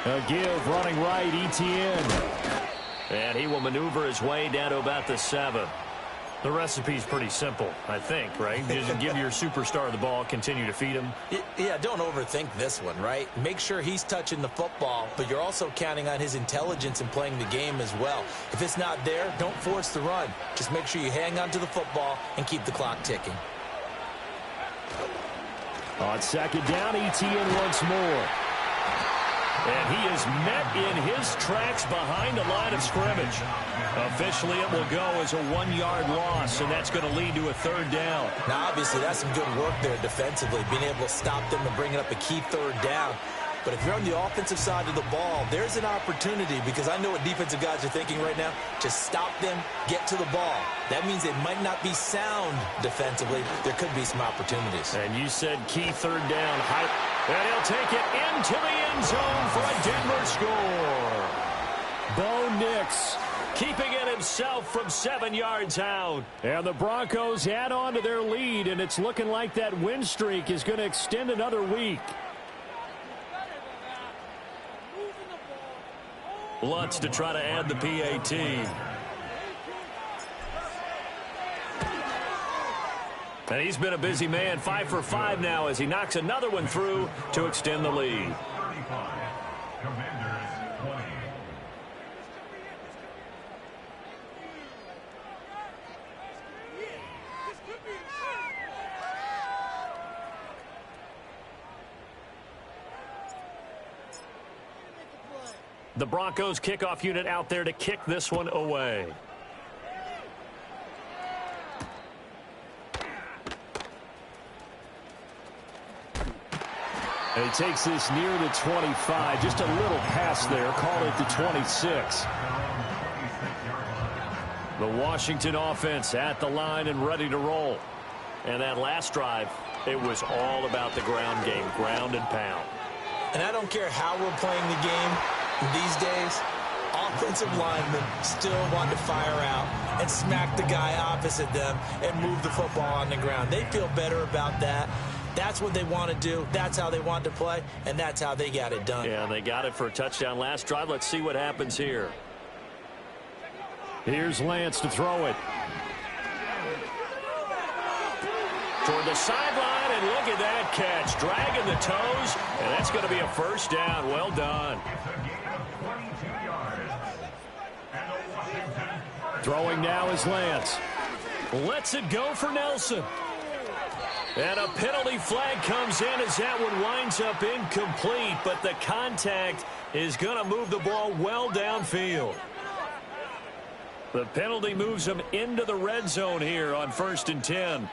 [SPEAKER 3] A give running right, ETN. And he will maneuver his way down to about the 7. The recipe's pretty simple, I think, right? Just give your superstar the ball, continue to feed him.
[SPEAKER 2] Yeah, don't overthink this one, right? Make sure he's touching the football, but you're also counting on his intelligence in playing the game as well. If it's not there, don't force the run. Just make sure you hang on to the football and keep the clock ticking.
[SPEAKER 3] On 2nd down, ETN once more. And he is met in his tracks behind the line of scrimmage. Officially, it will go as a 1-yard loss, and that's going to lead to a 3rd down.
[SPEAKER 2] Now, obviously, that's some good work there defensively, being able to stop them and bringing up a key 3rd down. But if you're on the offensive side of the ball, there's an opportunity, because I know what defensive guys are thinking right now, to stop them, get to the ball. That means they might not be sound defensively. There could be some opportunities.
[SPEAKER 3] And you said key third down. And he'll take it into the end zone for a Denver score. Bo Nix keeping it himself from 7 yards out. And the Broncos add on to their lead, and it's looking like that win streak is going to extend another week.
[SPEAKER 1] Lutz to try to add the PAT. And he's been a busy man, 5 for 5 now as he knocks another one through to extend the lead. The Broncos kickoff unit out there to kick this one away.
[SPEAKER 3] And he takes this near the 25. Just a little pass there. Call it the 26. The Washington offense at the line and ready to roll. And that last drive, it was all about the ground game, ground and pound.
[SPEAKER 2] And I don't care how we're playing the game these days, offensive linemen still want to fire out and smack the guy opposite them and move the football on the ground. They feel better about that. That's what they want to do. That's how they want to play, and that's how they got it done.
[SPEAKER 1] Yeah, they got it for a touchdown last drive. Let's see what happens here.
[SPEAKER 3] Here's Lance to throw it.
[SPEAKER 1] Toward the sideline, and look at that catch. Dragging the toes, and that's going to be a first down. Well done.
[SPEAKER 3] Throwing now is Lance.
[SPEAKER 1] Lets it go for Nelson. And a penalty flag comes in as that one winds up incomplete, but the contact is going to move the ball well downfield. The penalty moves them into the red zone here on 1st and 10.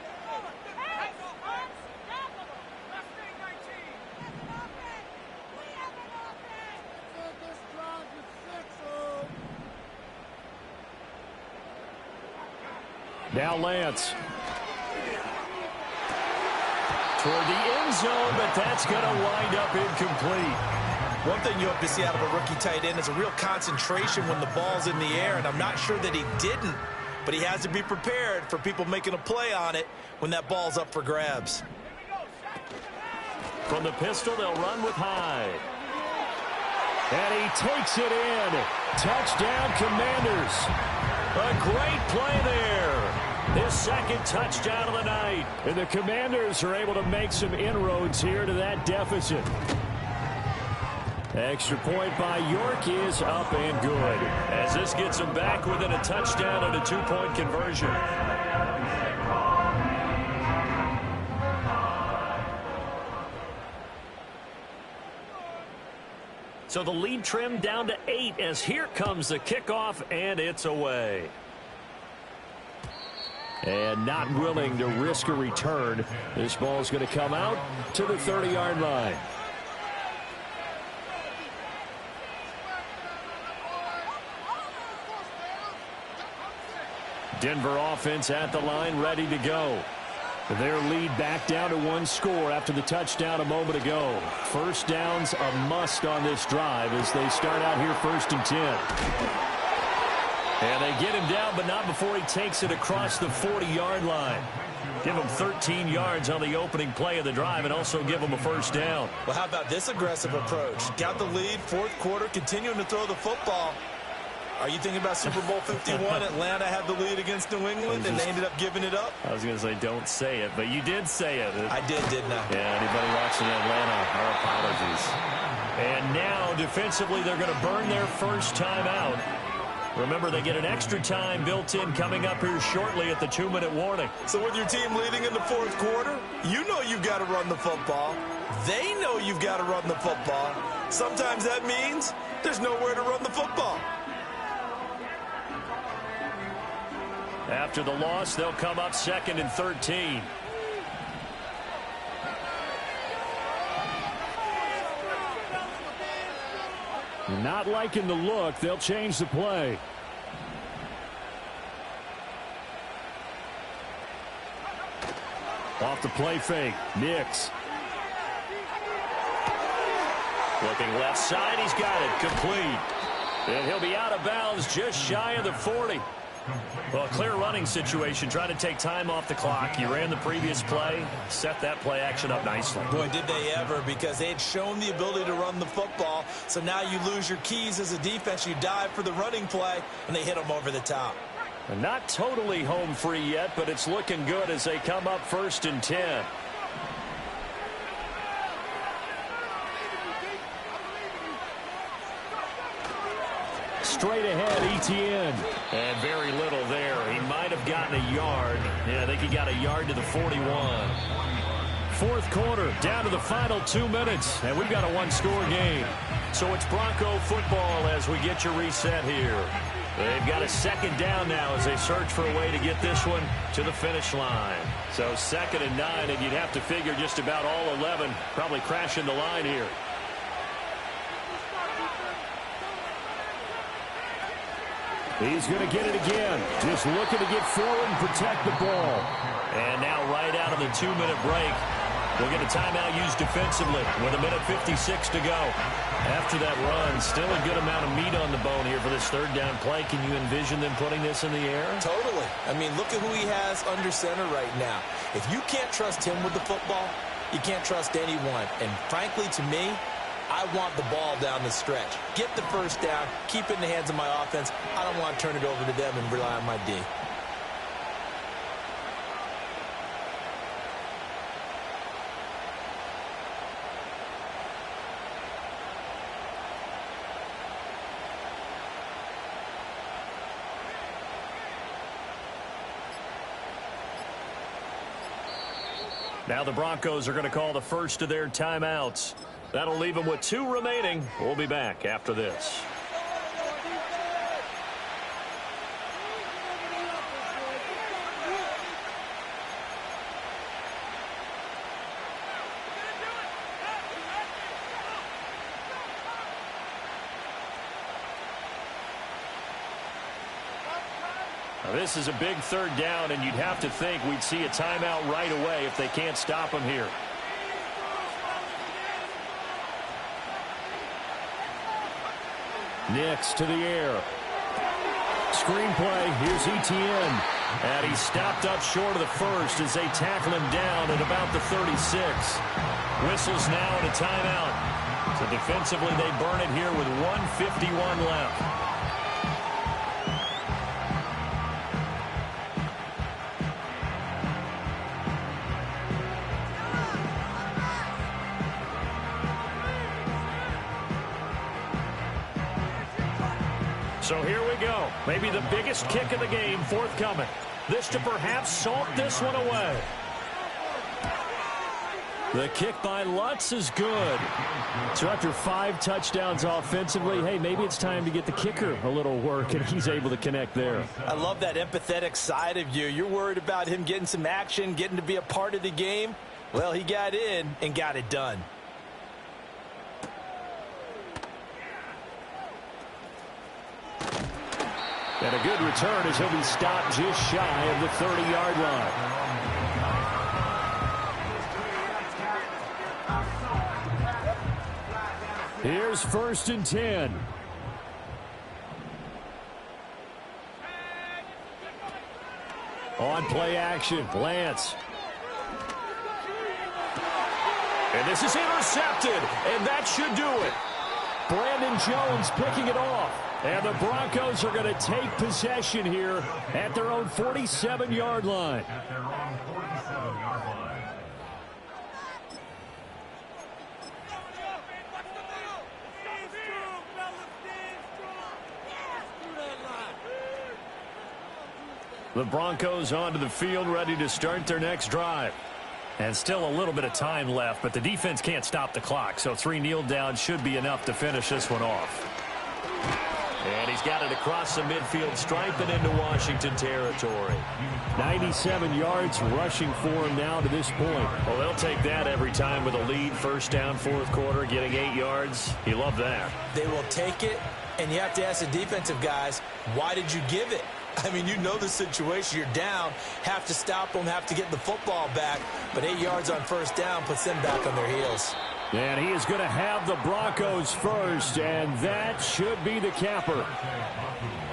[SPEAKER 3] Now Lance.
[SPEAKER 1] Toward the end zone, but that's going to wind up incomplete.
[SPEAKER 2] One thing you hope to see out of a rookie tight end is a real concentration when the ball's in the air, and I'm not sure that he didn't, but he has to be prepared for people making a play on it when that ball's up for grabs.
[SPEAKER 1] From the pistol, they'll run with Hyde.
[SPEAKER 3] And he takes it in. Touchdown, Commanders.
[SPEAKER 1] A great play there. His second touchdown of the night.
[SPEAKER 3] And the Commanders are able to make some inroads here to that deficit. Extra point by York is up and good.
[SPEAKER 1] As this gets them back within a touchdown and a 2-point conversion. So the lead trimmed down to 8 as here comes the kickoff, and it's away.
[SPEAKER 3] And not willing to risk a return. This ball is going to come out to the 30-yard line. Denver offense at the line, ready to go. Their lead back down to 1 score after the touchdown a moment ago. First down's a must on this drive as they start out here 1st and 10.
[SPEAKER 1] And they get him down, but not before he takes it across the 40-yard line. Give him 13 yards on the opening play of the drive and also give him a first down.
[SPEAKER 2] Well, how about this aggressive approach? Got the lead, 4th quarter, continuing to throw the football. Are you thinking about Super Bowl 51? Atlanta had the lead against New England, and they ended up giving it up?
[SPEAKER 1] I was going to say don't say it, but you did say it.
[SPEAKER 2] I did, didn't I?
[SPEAKER 1] Yeah, anybody watching Atlanta, our apologies. And now, defensively, they're going to burn their first time out. Remember, they get an extra time built in coming up here shortly at the 2-minute warning.
[SPEAKER 2] So with your team leading in the 4th quarter, you know you've got to run the football. They know you've got to run the football. Sometimes that means there's nowhere to run the football.
[SPEAKER 1] After the loss, they'll come up 2nd and 13.
[SPEAKER 3] Not liking the look. They'll change the play. Off the play fake. Nix.
[SPEAKER 1] Looking left side. He's got it. Complete. And he'll be out of bounds just shy of the 40. Well, clear running situation. Trying to take time off the clock. You ran the previous play. Set that play action up nicely.
[SPEAKER 2] Boy, did they ever, because they had shown the ability to run the football. So now you lose your keys as a defense. You dive for the running play, and they hit them over the top.
[SPEAKER 1] And not totally home free yet, but it's looking good as they come up 1st and 10.
[SPEAKER 3] Straight ahead, Etienne.
[SPEAKER 1] And very little there. He might have gotten a yard. Yeah, I think he got a yard to the 41.
[SPEAKER 3] 4th quarter, down to the final 2 minutes, and we've got a one-score game.
[SPEAKER 1] So it's Bronco football as we get your reset here. They've got a 2nd down now as they search for a way to get this one to the finish line. So 2nd and 9, and you'd have to figure just about all 11 probably crashing the line here.
[SPEAKER 3] He's going to get it again. Just looking to get forward and protect the ball.
[SPEAKER 1] And now right out of the 2-minute break, we'll get a timeout used defensively with 1:56 to go. After that run, still a good amount of meat on the bone here for this 3rd down play. Can you envision them putting this in the air?
[SPEAKER 2] Totally. I mean, look at who he has under center right now. If you can't trust him with the football, you can't trust anyone. And frankly, to me, I want the ball down the stretch. Get the 1st down, keep it in the hands of my offense. I don't want to turn it over to them and rely on my D.
[SPEAKER 1] Now the Broncos are going to call the first of their timeouts. That'll leave them with 2 remaining. We'll be back after this. Now this is a big 3rd down, and you'd have to think we'd see a timeout right away if they can't stop him here.
[SPEAKER 3] Nix to the air. Screenplay. Here's Etienne.
[SPEAKER 1] And he's stopped up short of the 1st as they tackle him down at about the 36. Whistles now and a timeout. So defensively they burn it here with 1:51 left. So here we go. Maybe the biggest kick of the game forthcoming. This to perhaps salt this one away.
[SPEAKER 3] The kick by Lutz is good. So after 5 touchdowns offensively, hey, maybe it's time to get the kicker a little work, and he's able to connect there.
[SPEAKER 2] I love that empathetic side of you. You're worried about him getting some action, getting to be a part of the game. Well, he got in and got it done.
[SPEAKER 3] And a good return as he'll be stopped just shy of the 30-yard line. Here's 1st and 10. On play action, Lance.
[SPEAKER 1] And this is intercepted, and that should do it.
[SPEAKER 3] Brandon Jones picking it off. And the Broncos are going to take possession here at their own 47-yard line.
[SPEAKER 1] The Broncos onto the field, ready to start their next drive. And still a little bit of time left, but the defense can't stop the clock, so 3 kneel downs should be enough to finish this one off. And he's got it across the midfield stripe and into Washington territory.
[SPEAKER 3] 97 yards rushing for him now to this point.
[SPEAKER 1] Well, they'll take that every time with a lead. First down, fourth quarter, getting 8 yards. You love that.
[SPEAKER 2] They will take it, and you have to ask the defensive guys, why did you give it? I mean, you know the situation. You're down, have to stop them, have to get the football back. But 8 yards on first down puts them back on their heels.
[SPEAKER 3] And he is going to have the Broncos first, and that should be the capper.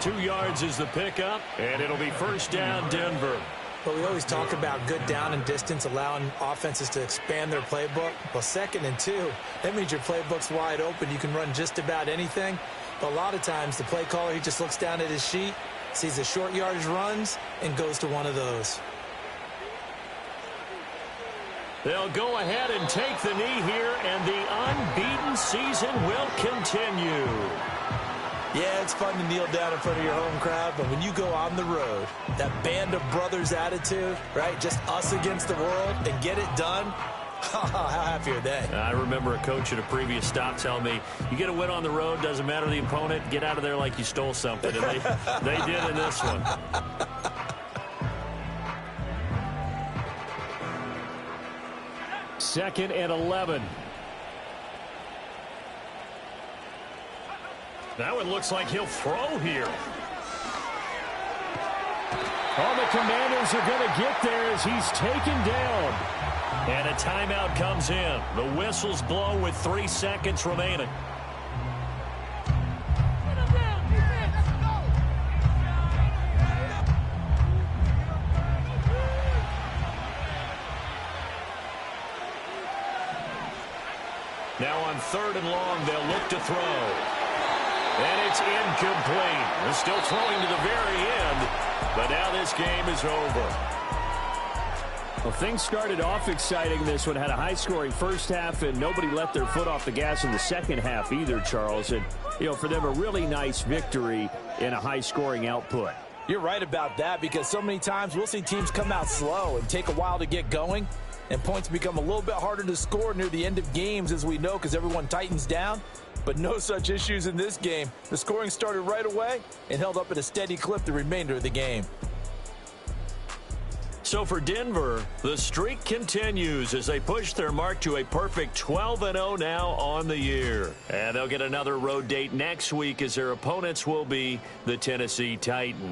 [SPEAKER 1] 2 yards is the pickup, and it'll be first down, Denver.
[SPEAKER 2] But we always talk about good down and distance, allowing offenses to expand their playbook. Well, 2nd and 2, that means your playbook's wide open. You can run just about anything. But a lot of times, the play caller, he just looks down at his sheet, sees the short yardage runs, and goes to one of those.
[SPEAKER 1] They'll go ahead and take the knee here, and the unbeaten season will continue.
[SPEAKER 2] Yeah, it's fun to kneel down in front of your home crowd, but when you go on the road, that band of brothers attitude, right, just us against the world, and get it done, how happy are they?
[SPEAKER 1] I remember a coach at a previous stop telling me, you get a win on the road, doesn't matter the opponent, get out of there like you stole something. And they did in this one.
[SPEAKER 3] Second and 11.
[SPEAKER 1] That one looks like he'll throw here.
[SPEAKER 3] All the Commanders are going to get there as he's taken down.
[SPEAKER 1] And a timeout comes in. The whistles blow with 3 seconds remaining. Now on 3rd and long, they'll look to throw. And it's incomplete. They're still throwing to the very end, but now this game is over.
[SPEAKER 3] Well, things started off exciting. This one had a high-scoring first half, and nobody let their foot off the gas in the second half either, Charles. And, you know, for them, a really nice victory in a high-scoring output.
[SPEAKER 2] You're right about that, because so many times we'll see teams come out slow and take a while to get going, and points become a little bit harder to score near the end of games, as we know, because everyone tightens down. But no such issues in this game. The scoring started right away and held up at a steady clip the remainder of the game.
[SPEAKER 1] So for Denver, the streak continues as they push their mark to a perfect 12-0 now on the year. And they'll get another road date next week as their opponents will be the Tennessee Titans.